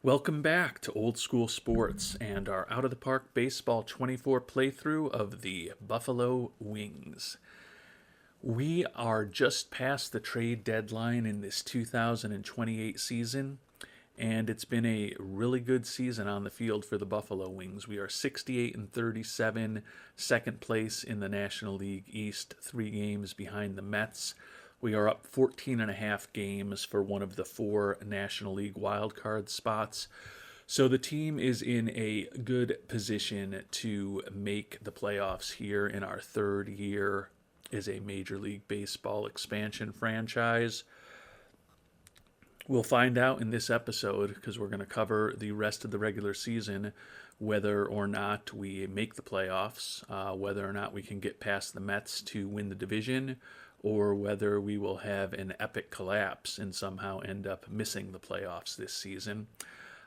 Welcome back to Old School Sports and our Out of the Park Baseball 24 playthrough of the Buffalo Wings. We are just past the trade deadline in this 2028 season, and it's been a really good season on the field for the Buffalo Wings. We are 68 and 37, second place in the National League East, 3 games behind the Mets. We are up 14 and a half games for one of the 4 National League wildcard spots. So the team is in a good position to make the playoffs here in our third year as a Major League Baseball expansion franchise. We'll find out in this episode, because we're going to cover the rest of the regular season, whether or not we make the playoffs, whether or not we can get past the Mets to win the division, or whether we will have an epic collapse and somehow end up missing the playoffs this season.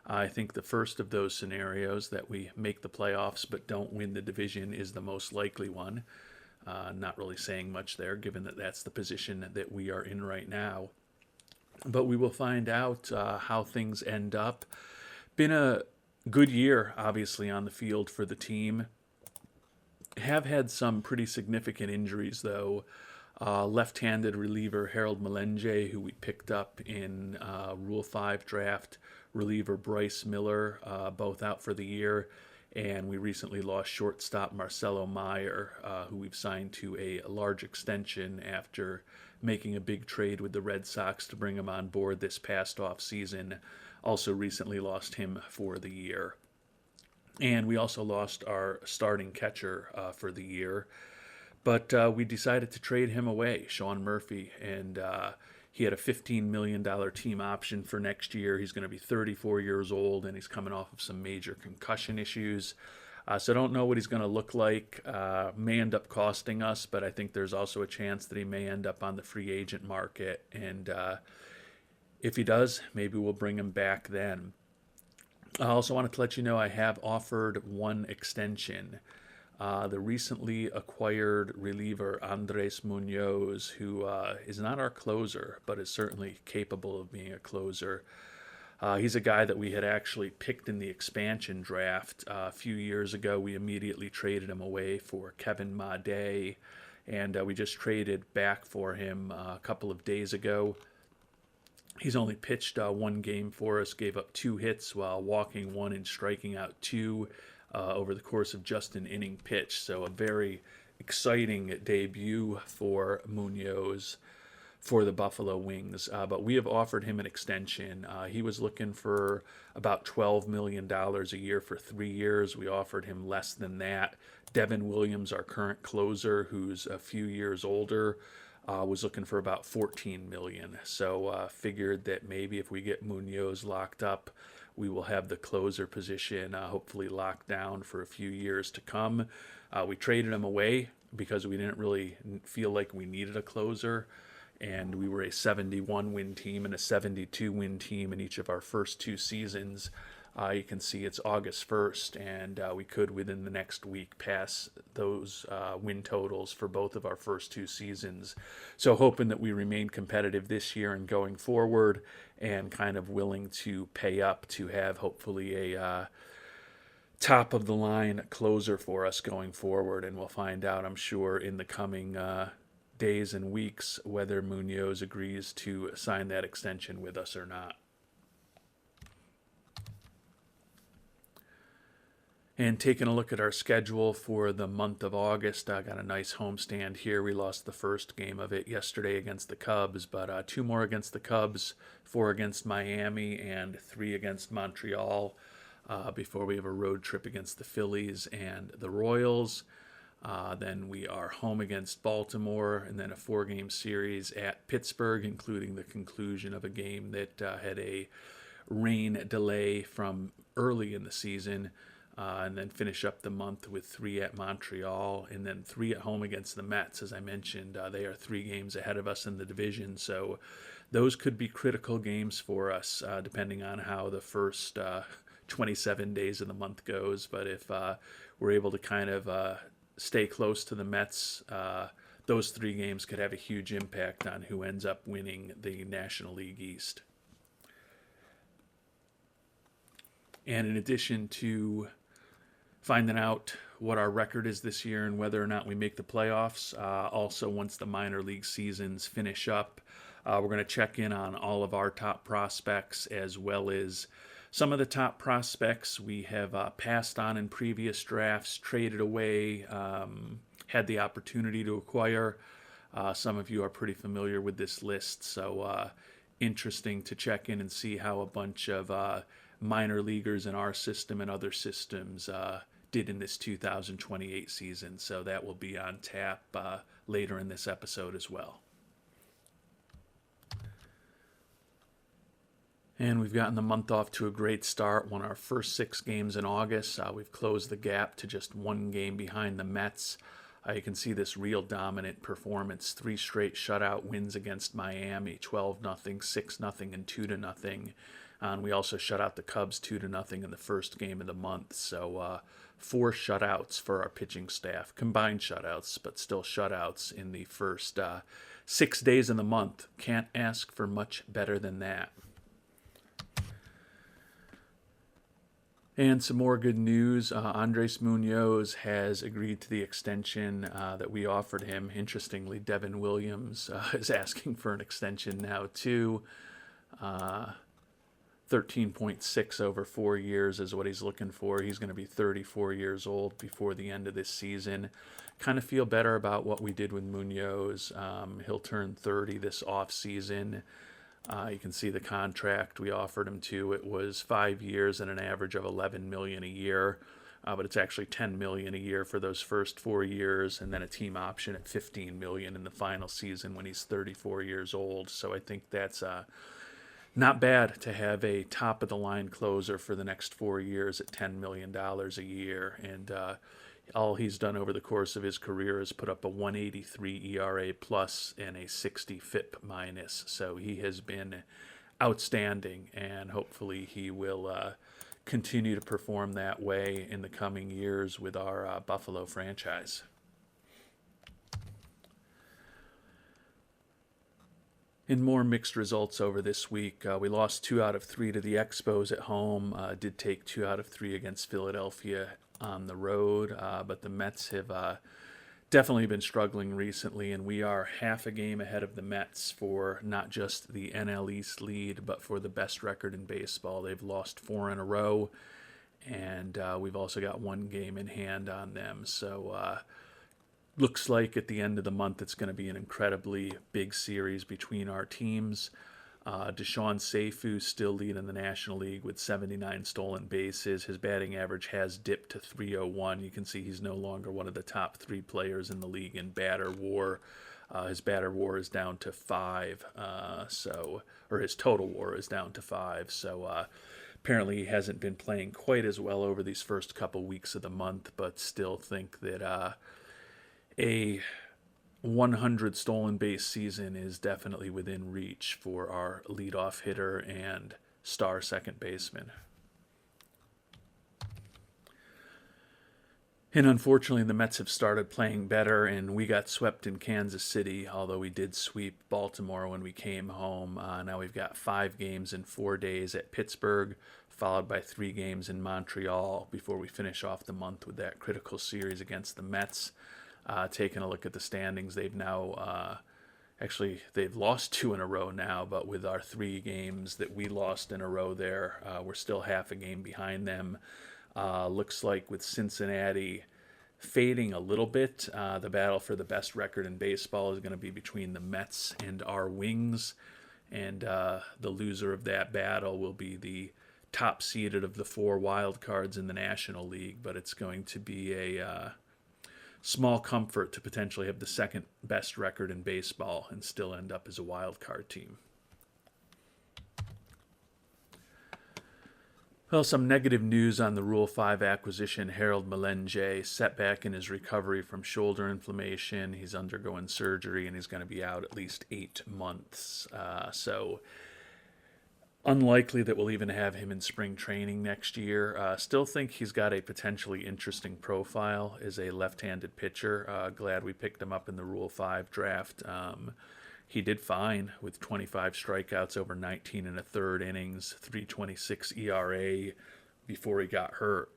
I think the first of those scenarios, that we make the playoffs but don't win the division, is the most likely one. Not really saying much there, given that that's the position that we are in right now. But we will find out how things end up. Been a good year, obviously, on the field for the team. Have had some pretty significant injuries, though. Left-handed reliever Harold Melenge, who we picked up in Rule 5 draft, reliever Bryce Miller, both out for the year, and we recently lost shortstop Marcelo Meyer, who we've signed to a large extension after making a big trade with the Red Sox to bring him on board this past offseason. Also recently lost him for the year. And we also lost our starting catcher for the year. But we decided to trade him away, Sean Murphy, and he had a $15 million team option for next year. He's going to be 34 years old, and he's coming off of some major concussion issues. So I don't know what he's going to look like. May end up costing us, but I think there's also a chance that he may end up on the free agent market. And if he does, maybe we'll bring him back then. I also wanted to let you know I have offered one extension. The recently acquired reliever Andres Munoz, who is not our closer, but is certainly capable of being a closer. He's a guy that we had actually picked in the expansion draft a few years ago. We immediately traded him away for Kevin Made, and we just traded back for him a couple of days ago. He's only pitched 1 game for us, gave up 2 hits while walking 1 and striking out 2 over the course of just an inning pitch. So a very exciting debut for Munoz for the Buffalo Wings. But we have offered him an extension. He was looking for about $12 million a year for 3 years. We offered him less than that. Devin Williams, our current closer, who's a few years older, was looking for about $14 million. So figured that maybe if we get Munoz locked up, we will have the closer position hopefully locked down for a few years to come. We traded him away because we didn't really feel like we needed a closer, and we were a 71-win team and a 72-win team in each of our first 2 seasons. You can see it's August 1st, and we could, within the next week, pass those win totals for both of our first 2 seasons. So hoping that we remain competitive this year and going forward, and kind of willing to pay up to have hopefully a top-of-the-line closer for us going forward. And we'll find out, I'm sure, in the coming days and weeks whether Munoz agrees to sign that extension with us or not. And taking a look at our schedule for the month of August, I got a nice homestand here. We lost the first game of it yesterday against the Cubs, but 2 more against the Cubs, 4 against Miami, and 3 against Montreal before we have a road trip against the Phillies and the Royals. Then we are home against Baltimore, and then a 4-game series at Pittsburgh, including the conclusion of a game that had a rain delay from early in the season. And then finish up the month with 3 at Montreal, and then 3 at home against the Mets. As I mentioned, they are 3 games ahead of us in the division, so those could be critical games for us, depending on how the first 27 days of the month goes. But if we're able to kind of stay close to the Mets, those 3 games could have a huge impact on who ends up winning the National League East. And in addition to finding out what our record is this year and whether or not we make the playoffs, also once the minor league seasons finish up, we're going to check in on all of our top prospects as well as some of the top prospects we have passed on in previous drafts, traded away, had the opportunity to acquire. Some of you are pretty familiar with this list, so interesting to check in and see how a bunch of minor leaguers in our system and other systems did in this 2028 season. So that will be on tap later in this episode as well. And we've gotten the month off to a great start. Won our first 6 games in August. We've closed the gap to just 1 game behind the Mets. You can see this real dominant performance. 3 straight shutout wins against Miami, 12-0, 6-0, and 2-0. And we also shut out the Cubs 2-0 in the first game of the month. So 4 shutouts for our pitching staff. Combined shutouts, but still shutouts in the first 6 days in the month. Can't ask for much better than that. And some more good news. Andres Munoz has agreed to the extension that we offered him. Interestingly, Devin Williams is asking for an extension now too. 13.6 over 4 years is what he's looking for. He's going to be 34 years old before the end of this season. Kind of feel better about what we did with Munoz. He'll turn 30 this off season. You can see the contract we offered him to. It was 5 years and an average of $11 million a year, but it's actually $10 million a year for those first 4 years, and then a team option at $15 million in the final season when he's 34 years old. So I think that's not bad to have a top of the line closer for the next 4 years at $10 million a year, and all he's done over the course of his career is put up a 183 ERA plus and a 60 FIP minus. So he has been outstanding, and hopefully he will continue to perform that way in the coming years with our Buffalo franchise. In more mixed results over this week, we lost 2 out of 3 to the Expos at home. Did take 2 out of 3 against Philadelphia on the road, but the Mets have definitely been struggling recently, and we are half a game ahead of the Mets for not just the NL East lead, but for the best record in baseball. They've lost 4 in a row, and we've also got 1 game in hand on them. So looks like at the end of the month it's going to be an incredibly big series between our teams. Deshaun Seifu still leading the National League with 79 stolen bases. His batting average has dipped to 301. You can see he's no longer one of the top 3 players in the league in batter WAR. His batter WAR is down to 5, or his total WAR is down to 5. So apparently he hasn't been playing quite as well over these first couple weeks of the month, but still think that a 100 stolen base season is definitely within reach for our leadoff hitter and star second baseman. And unfortunately, the Mets have started playing better, and we got swept in Kansas City, although we did sweep Baltimore when we came home. Now we've got 5 games in 4 days at Pittsburgh, followed by 3 games in Montreal before we finish off the month with that critical series against the Mets. Taking a look at the standings, they've now they've lost 2 in a row now, but with our 3 games that we lost in a row there, we're still half a game behind them. Looks like with Cincinnati fading a little bit, the battle for the best record in baseball is going to be between the Mets and our Wings, and the loser of that battle will be the top seeded of the 4 wild cards in the National League, but it's going to be a small comfort to potentially have the second best record in baseball and still end up as a wild card team. Well, some negative news on the Rule 5 acquisition. Harold Melenge, setback in his recovery from shoulder inflammation. He's undergoing surgery, and he's going to be out at least 8 months. So unlikely that we'll even have him in spring training next year. Still think he's got a potentially interesting profile as a left-handed pitcher. Glad we picked him up in the Rule 5 draft. He did fine with 25 strikeouts over 19 and a third innings, 3.26 ERA, before he got hurt.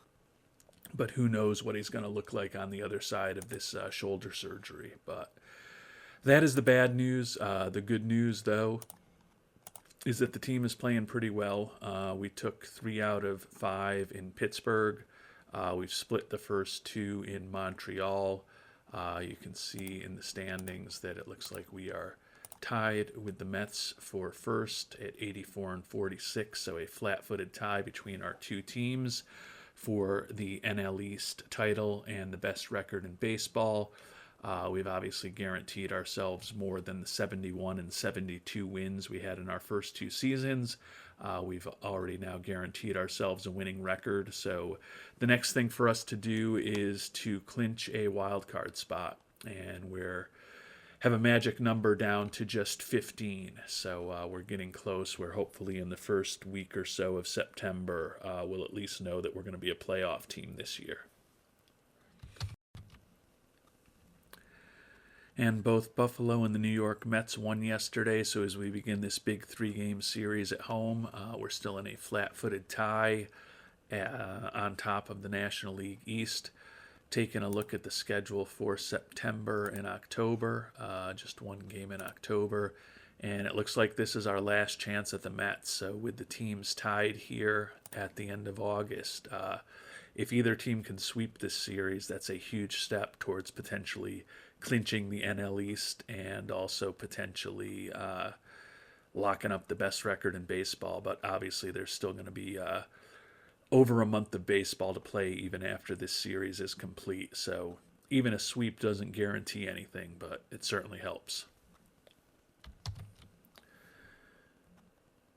But who knows what he's going to look like on the other side of this shoulder surgery. But that is the bad news. The good news, though, is that the team is playing pretty well. We took 3 out of 5 in Pittsburgh. We've split the first 2 in Montreal. You can see in the standings that it looks like we are tied with the Mets for first at 84 and 46, so a flat-footed tie between our two teams for the NL East title and the best record in baseball. We've obviously guaranteed ourselves more than the 71 and 72 wins we had in our first 2 seasons. We've already now guaranteed ourselves a winning record. So the next thing for us to do is to clinch a wild card spot. And we're have a magic number down to just 15. So we're getting close. We're hopefully in the first week or so of September, we'll at least know that we're going to be a playoff team this year. And both Buffalo and the New York Mets won yesterday, so as we begin this big 3-game series at home, we're still in a flat-footed tie on top of the National League East. Taking a look at the schedule for September and October, just 1 game in October, and it looks like this is our last chance at the Mets. So with the teams tied here at the end of August, if either team can sweep this series, that's a huge step towards potentially clinching the NL East and also potentially locking up the best record in baseball. But obviously there's still going to be over a month of baseball to play even after this series is complete. So even a sweep doesn't guarantee anything, but it certainly helps.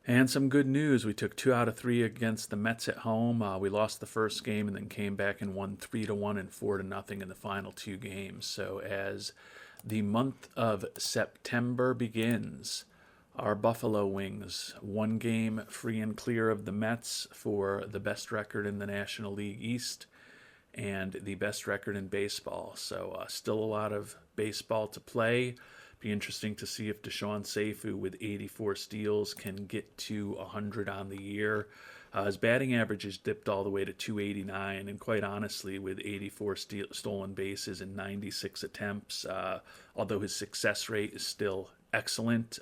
And some good news. We took 2 out of 3 against the Mets at home. We lost the first game and then came back and won 3-1 and 4-0 in the final 2 games. So as the month of September begins, our Buffalo Wings, 1 game free and clear of the Mets for the best record in the National League East and the best record in baseball. So still a lot of baseball to play. Be interesting to see if Deshaun Seifu with 84 steals can get to 100 on the year. His batting average has dipped all the way to 289, and quite honestly, with 84 stolen bases and 96 attempts, although his success rate is still excellent,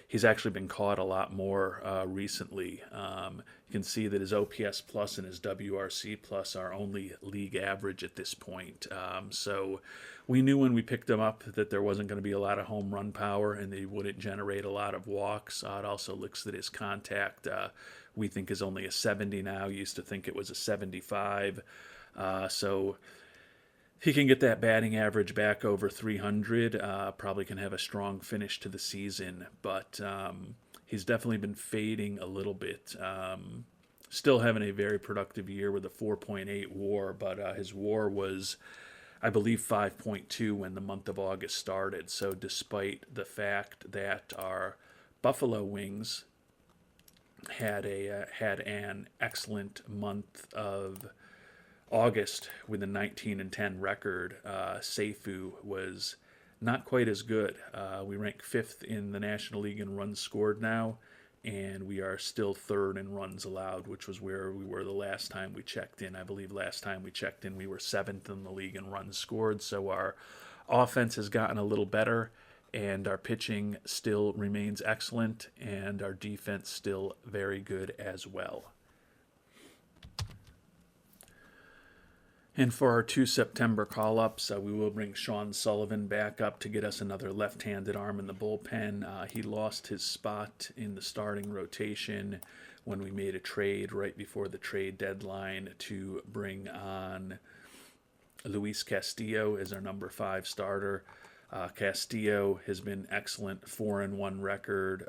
he's actually been caught a lot more recently. You can see that his OPS plus and his WRC plus are only league average at this point. So we knew when we picked him up that there wasn't going to be a lot of home run power and they wouldn't generate a lot of walks. It also looks that his contact we think is only a 70 now. Used to think it was a 75. So he can get that batting average back over 300, probably can have a strong finish to the season, but he's definitely been fading a little bit. Still having a very productive year with a 4.8 WAR, but his WAR was, I believe, 5.2 when the month of August started. So despite the fact that our Buffalo Wings had an excellent month of August with a 19-10 record, Seifu was not quite as good. We rank 5th in the National League in runs scored now, and we are still 3rd in runs allowed, which was where we were the last time we checked in. I believe last time we checked in, we were 7th in the league in runs scored. So our offense has gotten a little better, and our pitching still remains excellent, and our defense still very good as well. And for our 2 September call-ups, we will bring Sean Sullivan back up to get us another left-handed arm in the bullpen. He lost his spot in the starting rotation when we made a trade right before the trade deadline to bring on Luis Castillo as our number 5 starter. Castillo has been excellent, 4-1 record,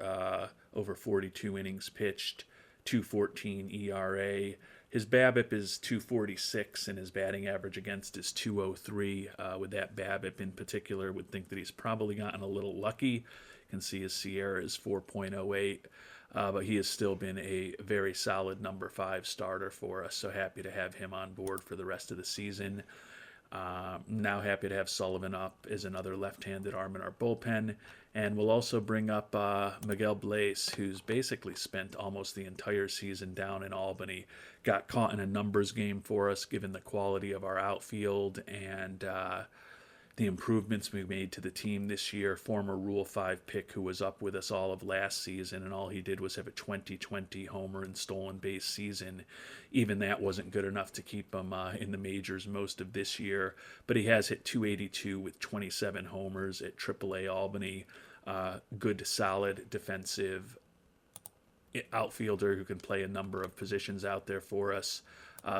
over 42 innings pitched, 2.14 ERA. His BABIP is 246, and his batting average against is 203. With that BABIP in particular, would think that he's probably gotten a little lucky. You can see his Sierra is 4.08, but he has still been a very solid number 5 starter for us. So happy to have him on board for the rest of the season. Now happy to have Sullivan up as another left-handed arm in our bullpen. And we'll also bring up Miguel Blaise, who's basically spent almost the entire season down in Albany. Got caught in a numbers game for us, given the quality of our outfield and the improvements we made to the team this year. Former Rule 5 pick who was up with us all of last season, and all he did was have a 20-20 homer and stolen base season. Even that wasn't good enough to keep him in the majors most of this year, but he has hit 282 with 27 homers at AAA Albany. Good, solid defensive outfielder who can play a number of positions out there for us.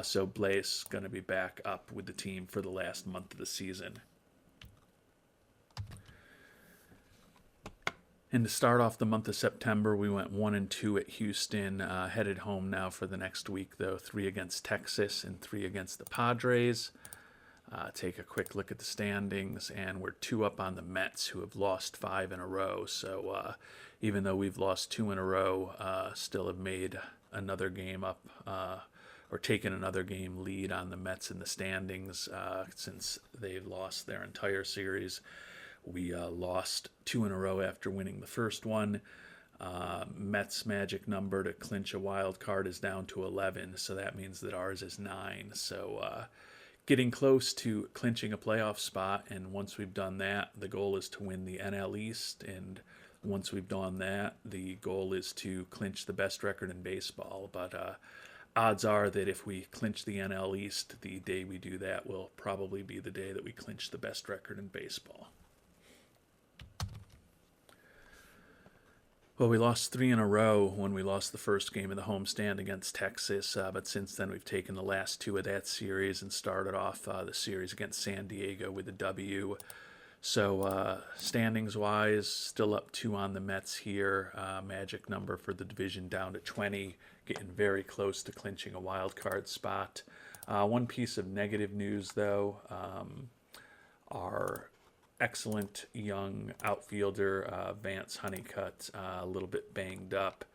So Blaise going to be back up with the team for the last month of the season. And to start off the month of September, we went 1-2 at Houston. Headed home now for the next week, though. 3 against Texas and 3 against the Padres. Take a quick look at the standings, and we're 2 up on the Mets, who have lost 5 in a row. So even though we've lost 2 in a row, still have made another game up, or taken another game lead on the Mets in the standings since they've lost their entire series. We lost 2 in a row after winning the first one. Mets' magic number to clinch a wild card is down to 11, so that means that ours is 9. So getting close to clinching a playoff spot, and once we've done that, the goal is to win the NL East, and once we've done that, the goal is to clinch the best record in baseball. But odds are that if we clinch the NL East, the day we do that will probably be the day that we clinch the best record in baseball. Well, we lost 3 in a row when we lost the first game of the homestand against Texas, but since then we've taken the last 2 of that series and started off the series against San Diego with a W. So standings-wise, still up 2 on the Mets here. Magic number for the division down to 20, getting very close to clinching a wild card spot. One piece of negative news, though, our excellent young outfielder, Vance Honeycutt, a little bit banged up.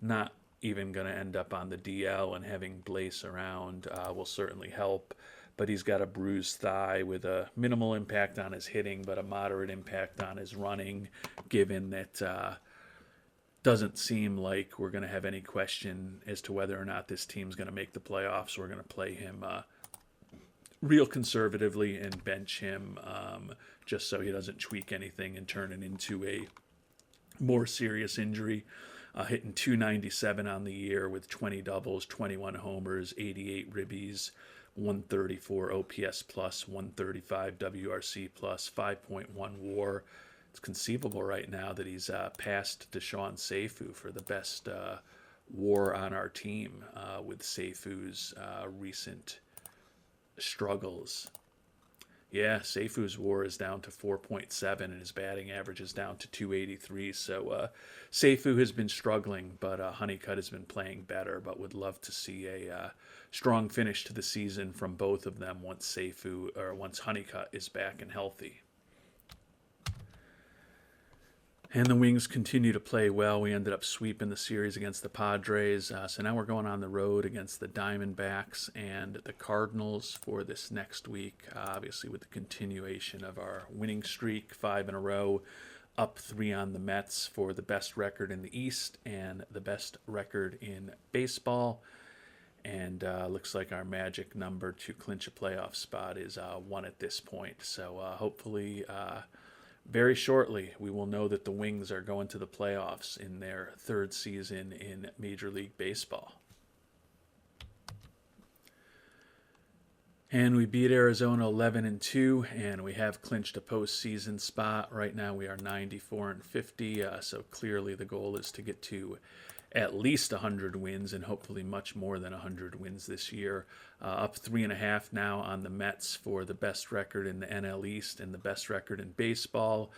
Not even going to end up on the DL, and having Blaise around will certainly help. But he's got a bruised thigh with a minimal impact on his hitting, but a moderate impact on his running, given that doesn't seem like we're going to have any question as to whether or not this team's going to make the playoffs. We're going to play him real conservatively and bench him just so he doesn't tweak anything and turn it into a more serious injury. Hitting 297 on the year with 20 doubles, 21 homers, 88 ribbies, 134 OPS plus, 135 WRC plus, 5.1 WAR. It's conceivable right now that he's passed Deshaun Seifu for the best WAR on our team with Seifu's recent struggles. Yeah, Seifu's WAR is down to 4.7 and his batting average is down to 283. So Seifu has been struggling, but Honeycutt has been playing better. But would love to see a strong finish to the season from both of them once Honeycutt is back and healthy. And the Wings continue to play well. We ended up sweeping the series against the Padres. So now we're going on the road against the Diamondbacks and the Cardinals for this next week. Obviously, with the continuation of our winning streak, 5 in a row, up 3 on the Mets for the best record in the East and the best record in baseball. And looks like our magic number to clinch a playoff spot is 1 at this point. So hopefully very shortly, we will know that the Wings are going to the playoffs in their 3rd season in Major League Baseball. And we beat Arizona 11-2, and we have clinched a postseason spot. Right now, we are 94-50, so clearly the goal is to get to at least 100 wins and hopefully much more than 100 wins this year. Up 3.5 now on the Mets for the best record in the NL East and the best record in baseball.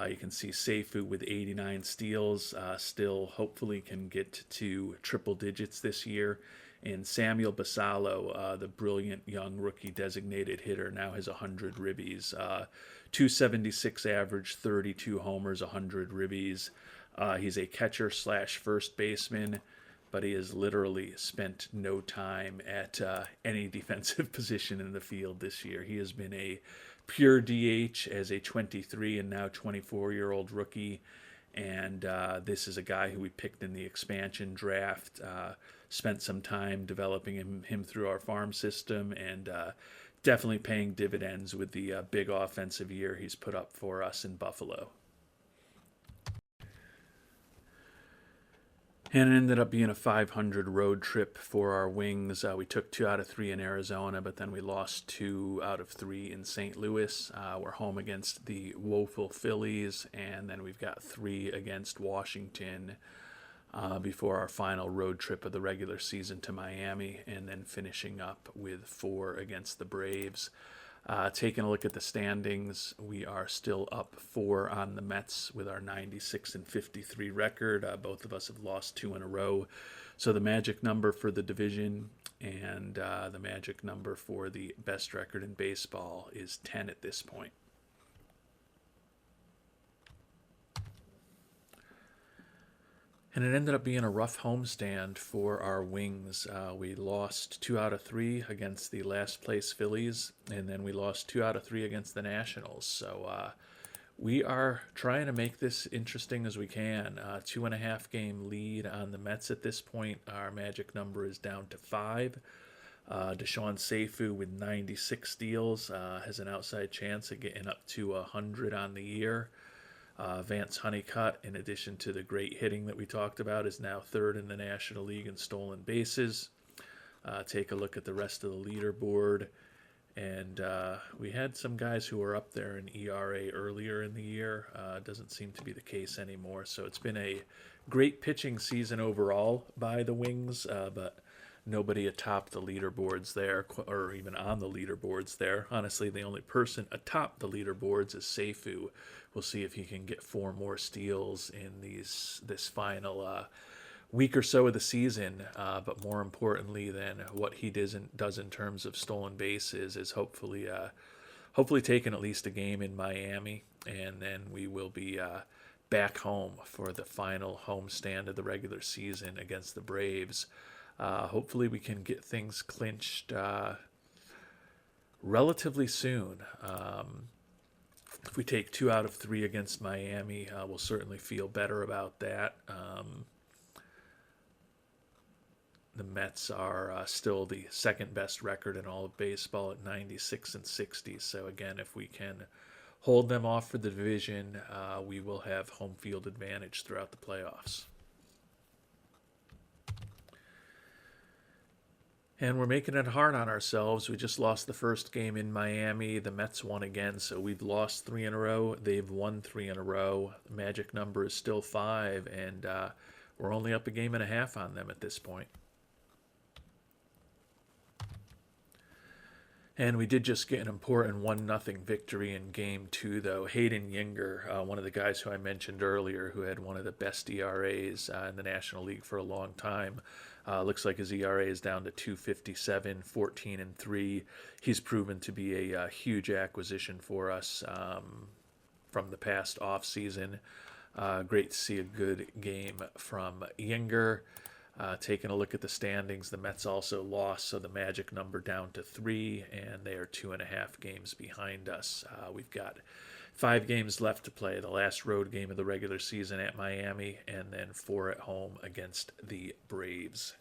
You can see Seifu with 89 steals still hopefully can get to triple digits this year. And Samuel Basallo, the brilliant young rookie designated hitter, now has 100 ribbies. 276 average, 32 homers, 100 ribbies. He's a catcher / first baseman, but he has literally spent no time at any defensive position in the field this year. He has been a pure DH as a 23 and now 24-year-old rookie. And this is a guy who we picked in the expansion draft. Spent some time developing him through our farm system, and definitely paying dividends with the big offensive year he's put up for us in Buffalo. And it ended up being a 500 road trip for our Wings. We took 2 out of 3 in Arizona, but then we lost 2 out of 3 in St. Louis. We're home against the woeful Phillies, and then we've got 3 against Washington before our final road trip of the regular season to Miami, and then finishing up with 4 against the Braves. Taking a look at the standings, we are still up 4 on the Mets with our 96-53 record. Both of us have lost 2 in a row. So the magic number for the division and the magic number for the best record in baseball is 10 at this point. And it ended up being a rough homestand for our Wings. We lost 2 out of 3 against the last place Phillies, and then we lost 2 out of 3 against the Nationals. So we are trying to make this interesting as we can. 2.5 game lead on the Mets at this point. Our magic number is down to 5. Deshaun Seifu with 96 steals has an outside chance of getting up to 100 on the year. Vance Honeycutt, in addition to the great hitting that we talked about, is now 3rd in the National League in stolen bases. Take a look at the rest of the leaderboard. And we had some guys who were up there in ERA earlier in the year. Doesn't seem to be the case anymore. So it's been a great pitching season overall by the Wings, but nobody atop the leaderboards there, or even on the leaderboards there. Honestly, the only person atop the leaderboards is Seifu. We'll see if he can get 4 more steals in this final week or so of the season. But more importantly than what he does in terms of stolen bases is hopefully taking at least a game in Miami, and then we will be back home for the final homestand of the regular season against the Braves. Hopefully we can get things clinched relatively soon. If we take 2 out of 3 against Miami, we'll certainly feel better about that. The Mets are still the second best record in all of baseball at 96-60. So again, if we can hold them off for the division, we will have home field advantage throughout the playoffs. And we're making it hard on ourselves. We just lost the first game in Miami. The Mets won again, so we've lost 3 in a row. They've won 3 in a row. The magic number is still 5, and we're only up a game and a half on them at this point. And we did just get an important 1-0 victory in Game 2, though. Hayden Yinger, one of the guys who I mentioned earlier, who had one of the best ERAs in the National League for a long time, looks like his ERA is down to 2.57, 14-3. He's proven to be a huge acquisition for us from the past offseason. Great to see a good game from Yinger. Taking a look at the standings, the Mets also lost, so the magic number down to 3, and they are 2.5 games behind us. We've got 5 games left to play. The last road game of the regular season at Miami, and then 4 at home against the Braves.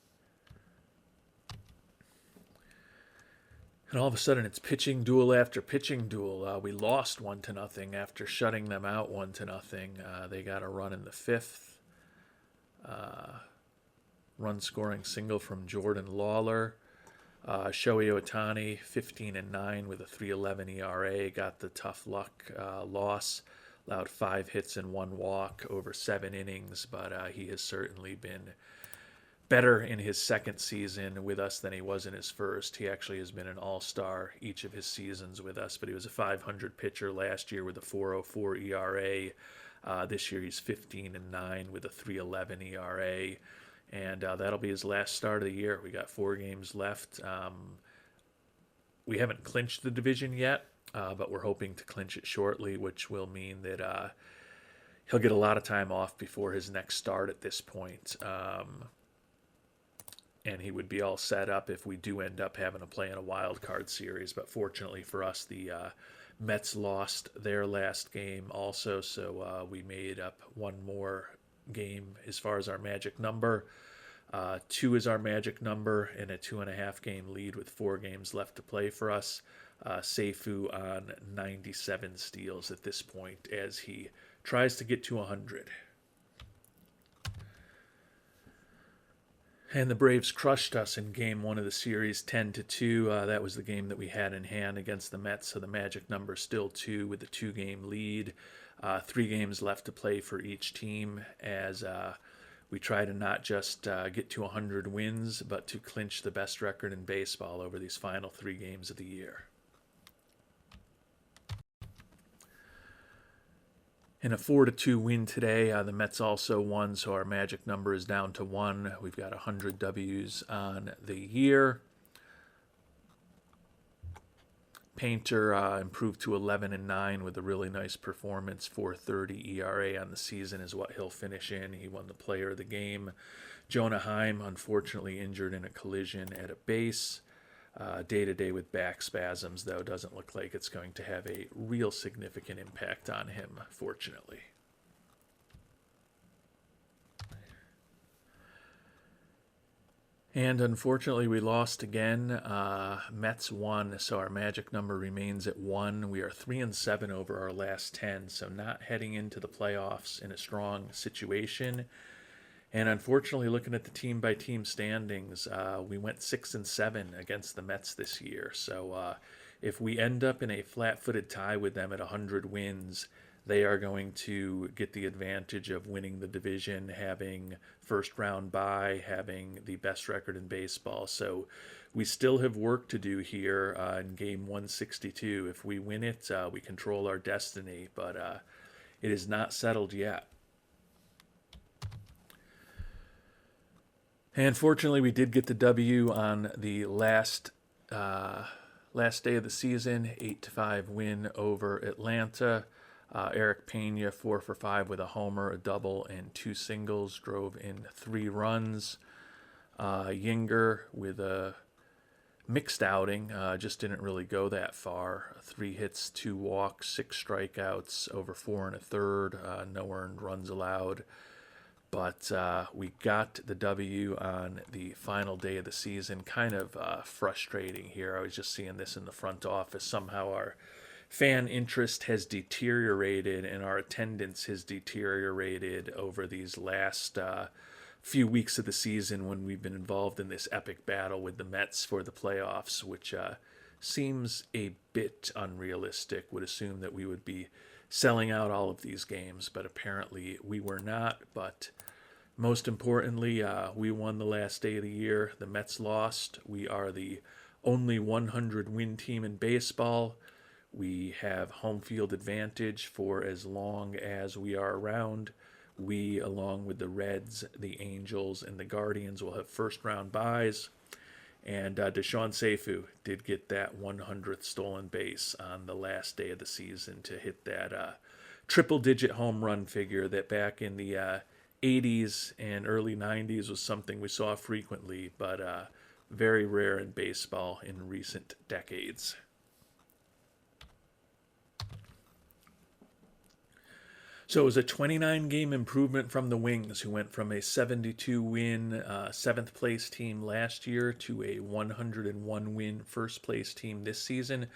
And all of a sudden, it's pitching duel after pitching duel. We lost 1-0 after shutting them out 1-0. They got a run in the 5th. Run-scoring single from Jordan Lawler. Shohei Ohtani, 15-9 with a 3.11 ERA, got the tough luck loss. Allowed 5 hits and 1 walk over 7 innings, but he has certainly been better in his second season with us than he was in his first. He actually has been an all-star each of his seasons with us, but he was a 500 pitcher last year with a 4.04 ERA. This year he's 15-9 with a 3.11 ERA. And that'll be his last start of the year. We got 4 games left. We haven't clinched the division yet, but we're hoping to clinch it shortly, which will mean that he'll get a lot of time off before his next start at this point. And he would be all set up if we do end up having to play in a wild card series. But fortunately for us, the Mets lost their last game also, so we made up one more game as far as our magic number. Two is our magic number in a 2.5 game lead with 4 games left to play for us. Seifu on 97 steals at this point as he tries to get to 100. And the Braves crushed us in game one of the series 10-2. That was the game that we had in hand against the Mets, so the magic number still 2 with a 2 game lead. 3 games left to play for each team as we try to not just get to 100 wins, but to clinch the best record in baseball over these final 3 games of the year. In a 4-2 win today, the Mets also won, so our magic number is down to 1. We've got 100 W's on the year. Painter improved to 11-9 with a really nice performance. 4.30 ERA on the season is what he'll finish in. He won the player of the game. Jonah Heim, unfortunately injured in a collision at a base. Day-to-day with back spasms, though, doesn't look like it's going to have a real significant impact on him, fortunately. And unfortunately, we lost again. Mets won, so our magic number remains at 1. We are 3-7 over our last 10, so not heading into the playoffs in a strong situation. And unfortunately, looking at the team-by-team standings, we went 6-7 against the Mets this year. So if we end up in a flat-footed tie with them at 100 wins, they are going to get the advantage of winning the division, having first-round bye, having the best record in baseball. So we still have work to do here in game 162. If we win it, we control our destiny, but it is not settled yet. And fortunately, we did get the W on the last day of the season, 8-5 win over Atlanta. Eric Pena, 4 for 5 with a homer, a double, and 2 singles, drove in 3 runs. Yinger with a mixed outing, just didn't really go that far. 3 hits, 2 walks, 6 strikeouts, over 4 1/3, no earned runs allowed. But we got the W on the final day of the season. Kind of frustrating here. I was just seeing this in the front office. Somehow our fan interest has deteriorated and our attendance has deteriorated over these last few weeks of the season when we've been involved in this epic battle with the Mets for the playoffs, which seems a bit unrealistic. Would assume that we would be selling out all of these games, but apparently we were not. But most importantly, we won the last day of the year. The Mets lost. We are the only 100-win team in baseball. We have home field advantage for as long as we are around. We, along with the Reds, the Angels, and the Guardians, will have first-round byes. And Deshaun Seifu did get that 100th stolen base on the last day of the season to hit that triple-digit home run figure that back in the 80s and early 90s was something we saw frequently, but very rare in baseball in recent decades. So it was a 29-game improvement from the Wings, who went from a 72-win 7th-place team last year to a 101-win first-place team this season.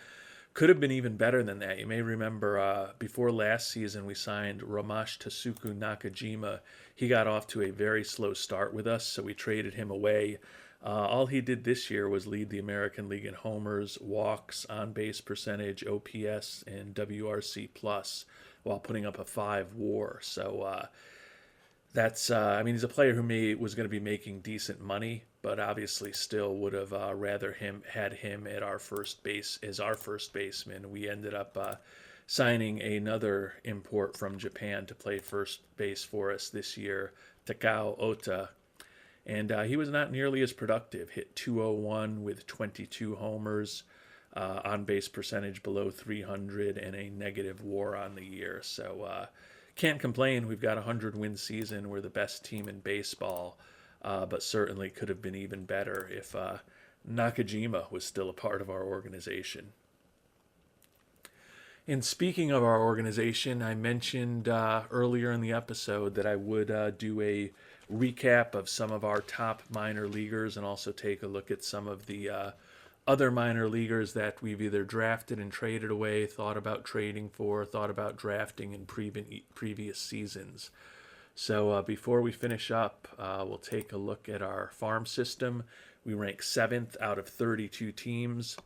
Could have been even better than that. You may remember before last season we signed Ramash Tasuku Nakajima. He got off to a very slow start with us, so we traded him away. All he did this year was lead the American League in homers, walks, on-base percentage, OPS, and WRC+, while putting up a 5 WAR. So that's, he's a player who was going to be making decent money, but obviously still would have rather had him at our first base as our first baseman. We ended up signing another import from Japan to play first base for us this year, Takao Ota. And he was not nearly as productive. Hit .201 with 22 homers, on-base percentage below 300, and a negative WAR on the year. So can't complain. We've got a 100-win season. We're the best team in baseball, but certainly could have been even better if Nakajima was still a part of our organization. And speaking of our organization, I mentioned earlier in the episode that I would do a recap of some of our top minor leaguers and also take a look at some of the other minor leaguers that we've either drafted and traded away, thought about trading for, thought about drafting in previous seasons. So before we finish up, we'll take a look at our farm system. We rank 7th out of 32 teams.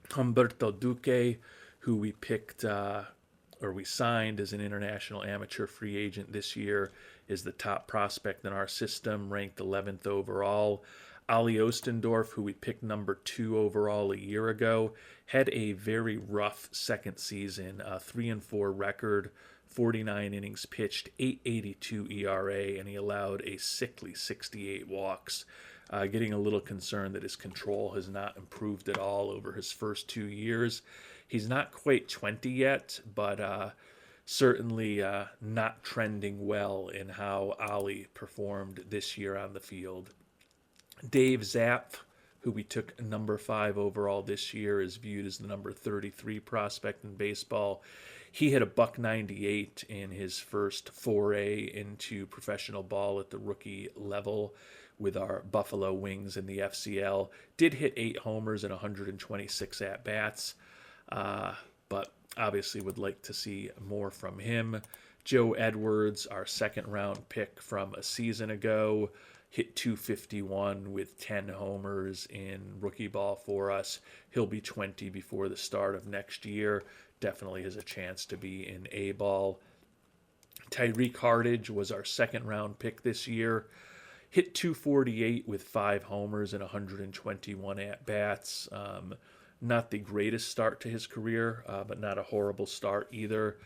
Humberto Duque, who we picked or we signed as an international amateur free agent this year, is the top prospect in our system, ranked 11th overall. Ali Ostendorf, who we picked number 2 overall a year ago, had a very rough second season, 3-4 record, 49 innings pitched, 8.82 ERA, and he allowed a sickly 68 walks. Getting a little concerned that his control has not improved at all over his first 2 years. He's not quite 20 yet, but certainly not trending well in how Ali performed this year on the field. Dave Zapf, who we took number 5 overall this year, is viewed as the number 33 prospect in baseball. He hit a .198 in his first foray into professional ball at the rookie level with our Buffalo Wings in the FCL. Did hit 8 homers and 126 at-bats, but obviously would like to see more from him. Joe Edwards, our second-round pick from a season ago, hit .251 with 10 homers in rookie ball for us. He'll be 20 before the start of next year. Definitely has a chance to be in A-ball. Tyreek Hardage was our second-round pick this year. Hit .248 with 5 homers and 121 at-bats. Not the greatest start to his career, but not a horrible start either.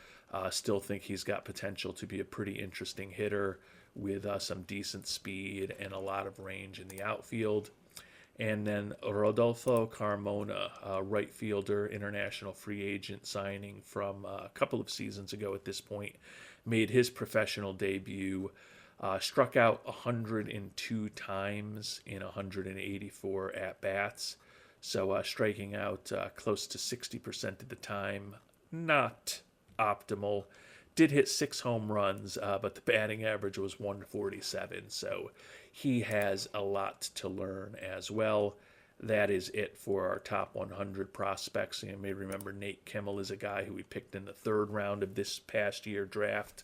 Still think he's got potential to be a pretty interesting hitter with some decent speed and a lot of range in the outfield. And then Rodolfo Carmona, right fielder, international free agent signing from a couple of seasons ago at this point, made his professional debut, struck out 102 times in 184 at-bats. So striking out close to 60% of the time, not optimal. Did hit 6 home runs, but the batting average was 147. So he has a lot to learn as well. That is it for our top 100 prospects. You may remember Nate Kimmel is a guy who we picked in the 3rd round of this past year draft.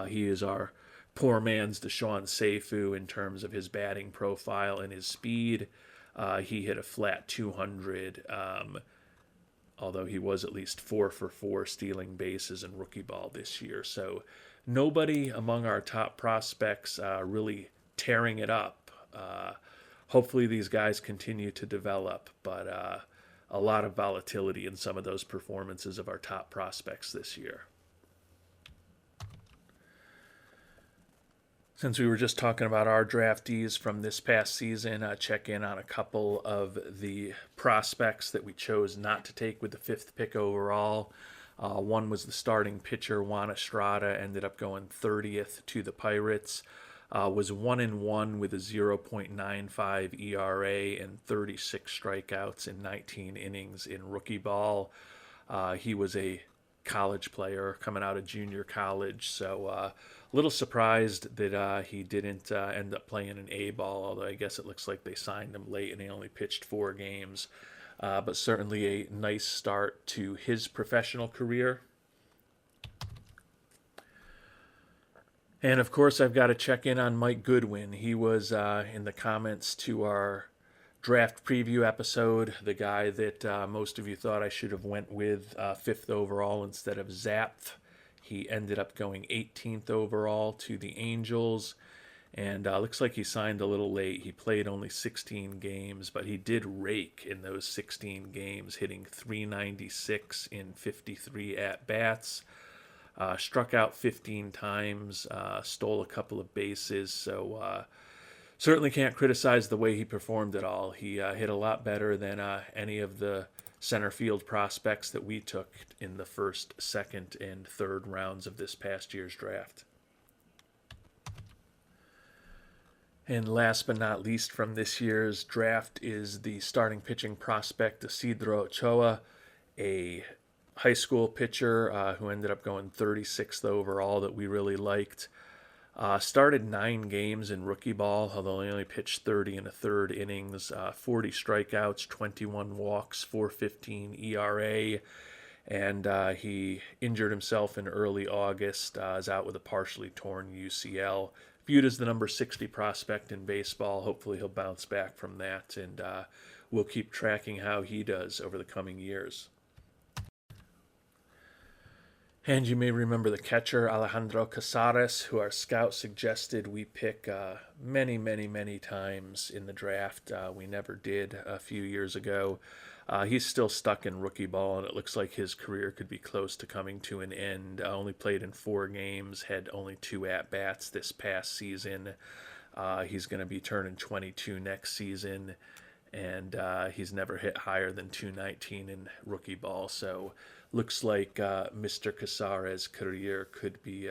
He is our poor man's Deshaun Seifu in terms of his batting profile and his speed. He hit a flat 200, although he was at least 4 for 4 stealing bases in rookie ball this year. So nobody among our top prospects really tearing it up. Hopefully these guys continue to develop, but a lot of volatility in some of those performances of our top prospects this year. Since we were just talking about our draftees from this past season, check in on a couple of the prospects that we chose not to take with the 5th pick overall. One was the starting pitcher, Juan Estrada, ended up going 30th to the Pirates. Was 1-1 with a 0.95 ERA and 36 strikeouts in 19 innings in rookie ball. He was a college player coming out of junior college, so a little surprised that he didn't end up playing an A-ball, although I guess it looks like they signed him late and he only pitched 4 games. But certainly a nice start to his professional career. And of course, I've got to check in on Mike Goodwin. He was in the comments to our draft preview episode, the guy that most of you thought I should have went with 5th overall instead of Zapf. He ended up going 18th overall to the Angels, and looks like he signed a little late. He played only 16 games, but he did rake in those 16 games, hitting .396 in 53 at-bats. Struck out 15 times, stole a couple of bases, so certainly can't criticize the way he performed at all. He hit a lot better than any of the center field prospects that we took in the 1st, 2nd, and 3rd rounds of this past year's draft. And last but not least from this year's draft is the starting pitching prospect Isidro Ochoa, a high school pitcher who ended up going 36th overall that we really liked. Started 9 games in rookie ball, although he only pitched 30 and a third innings, 40 strikeouts, 21 walks, 4.15 ERA, and he injured himself in early August, is out with a partially torn UCL. Viewed as the number 60 prospect in baseball. Hopefully he'll bounce back from that, and we'll keep tracking how he does over the coming years. And you may remember the catcher, Alejandro Casares, who our scout suggested we pick many times in the draft. We never did a few years ago. He's still stuck in rookie ball, and it looks like his career could be close to coming to an end. Only played in 4 games, had only 2 at-bats this past season. He's going to be turning 22 next season, and he's never hit higher than 219 in rookie ball, so looks like Mr. Casares' career could be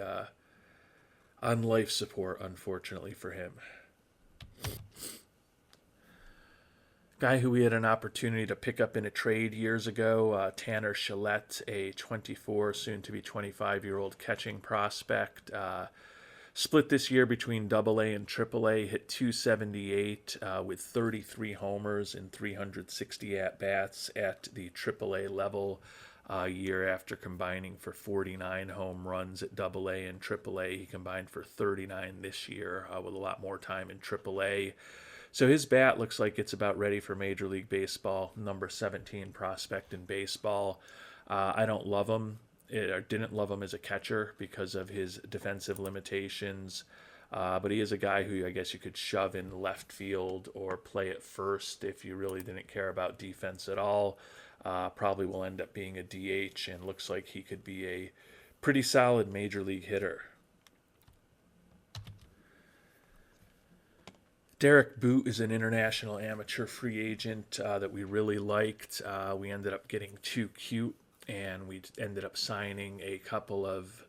on life support, unfortunately for him. Guy who we had an opportunity to pick up in a trade years ago, Tanner Shillette, a 24, soon to be 25-year-old catching prospect. Split this year between AA and AAA, hit 278 with 33 homers and 360 at-bats at the AAA level. A year after combining for 49 home runs at AA and AAA. He combined for 39 this year with a lot more time in AAA. So his bat looks like it's about ready for Major League Baseball, number 17 prospect in baseball. I don't love him, or didn't love him as a catcher because of his defensive limitations. But he is a guy who I guess you could shove in left field or play at first if you really didn't care about defense at all. Probably will end up being a DH, and looks like he could be a pretty solid major league hitter. Derek Boot is an international amateur free agent that we really liked. We ended up getting too cute, and we ended up signing a couple of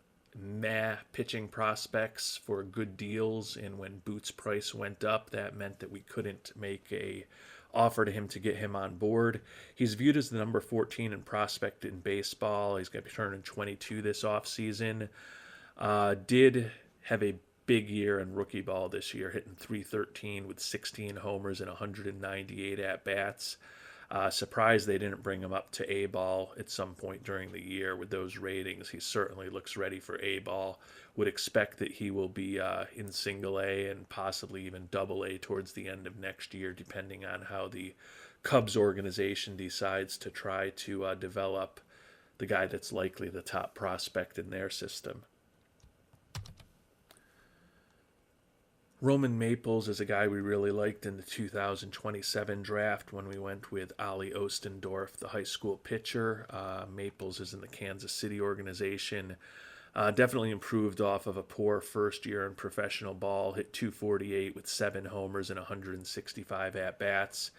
pitching prospects for good deals, and when Boot's price went up, that meant that we couldn't make a offer to him to get him on board. He's viewed as the number 14 in prospect in baseball. He's going to be turning 22 this offseason. Did have a big year in rookie ball this year, hitting 313 with 16 homers and 198 at-bats. Surprised they didn't bring him up to A-ball at some point during the year with those ratings. He certainly looks ready for A-ball. Would expect that he will be in single A and possibly even double A towards the end of next year, depending on how the Cubs organization decides to try to develop the guy that's likely the top prospect in their system. Roman Maples is a guy we really liked in the 2027 draft when we went with Ali Ostendorf, the high school pitcher. Maples is in the Kansas City organization. Definitely improved off of a poor first year in professional ball. Hit 248 with 7 homers and 165 at-bats.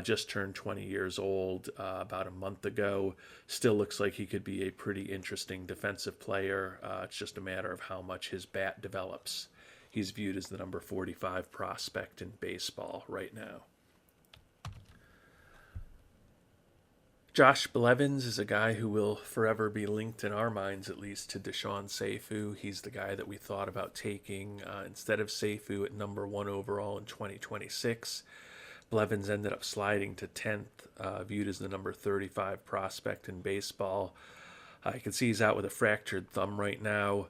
Just turned 20 years old about a month ago. Still looks like he could be a pretty interesting defensive player. It's just a matter of how much his bat develops. He's viewed as the number 45 prospect in baseball right now. Josh Blevins is a guy who will forever be linked in our minds, at least, to Deshaun Seifu. He's the guy that we thought about taking instead of Seifu at number 1 overall in 2026. Blevins ended up sliding to 10th, viewed as the number 35 prospect in baseball. I can see he's out with a fractured thumb right now.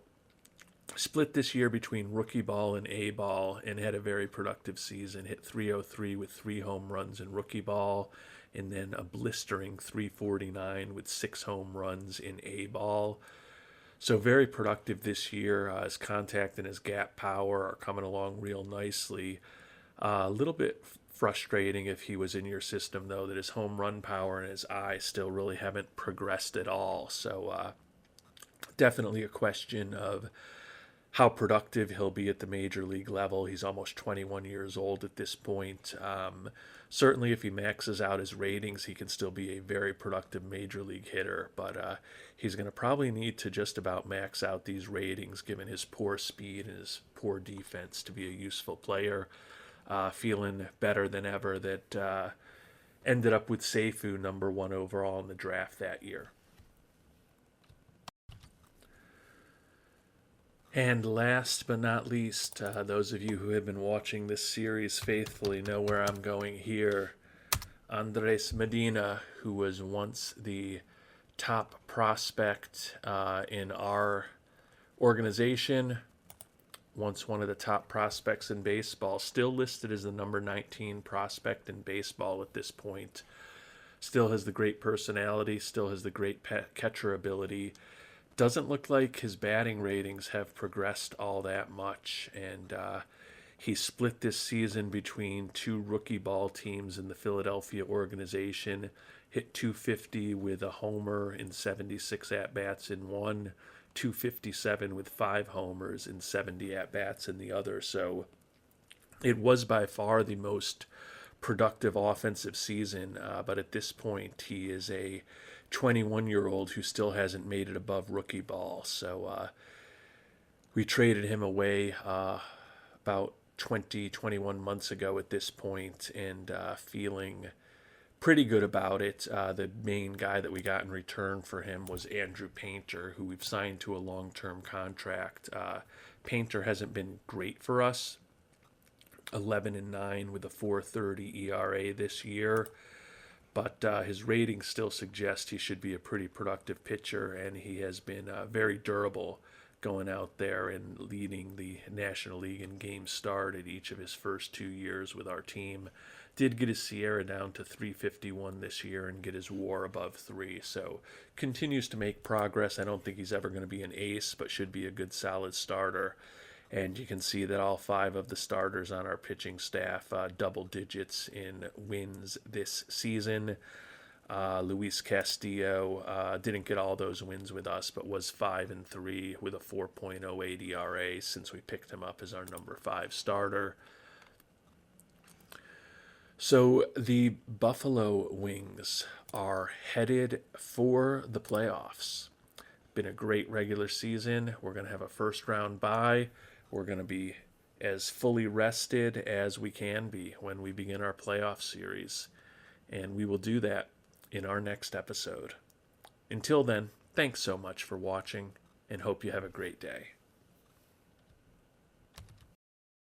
Split this year between rookie ball and A ball and had a very productive season. Hit 303 with 3 home runs in rookie ball, and then a blistering 349 with 6 home runs in A ball. So very productive this year. His contact and his gap power are coming along real nicely. A little bit frustrating if he was in your system, though, that his home run power and his eye still really haven't progressed at all. So definitely a question of how productive he'll be at the major league level. He's almost 21 years old at this point. Certainly if he maxes out his ratings, he can still be a very productive major league hitter, but he's going to probably need to just about max out these ratings given his poor speed and his poor defense to be a useful player. Feeling better than ever that ended up with Seifu number 1 overall in the draft that year. And last but not least, those of you who have been watching this series faithfully know where I'm going here. Andres Medina, who was once the top prospect in our organization, once one of the top prospects in baseball, still listed as the number 19 prospect in baseball at this point. Still has the great personality, still has the great catcher ability. Doesn't look like his batting ratings have progressed all that much, and he split this season between two rookie ball teams in the Philadelphia organization. Hit 250 with a homer in 76 at bats in one, 257 with 5 homers in 70 at bats in the other. So it was by far the most productive offensive season, but at this point, he is a 21-year-old who still hasn't made it above rookie ball. So we traded him away about 21 months ago at this point, and feeling pretty good about it. The main guy that we got in return for him was Andrew Painter, who we've signed to a long-term contract. Painter hasn't been great for us. 11-9 with a 4.30 ERA this year, but his ratings still suggest he should be a pretty productive pitcher, and he has been very durable going out there and leading the National League in games started each of his first 2 years with our team. Did get his Sierra down to 351 this year and get his WAR above 3, so continues to make progress. I don't think he's ever going to be an ace, but should be a good solid starter. And you can see that all 5 of the starters on our pitching staff double digits in wins this season. Luis Castillo didn't get all those wins with us, but was 5-3 with a 4.08 ERA since we picked him up as our number 5 starter. So the Buffalo Wings are headed for the playoffs. Been a great regular season. We're going to have a first round bye. We're going to be as fully rested as we can be when we begin our playoff series. And we will do that in our next episode. Until then, thanks so much for watching, and hope you have a great day.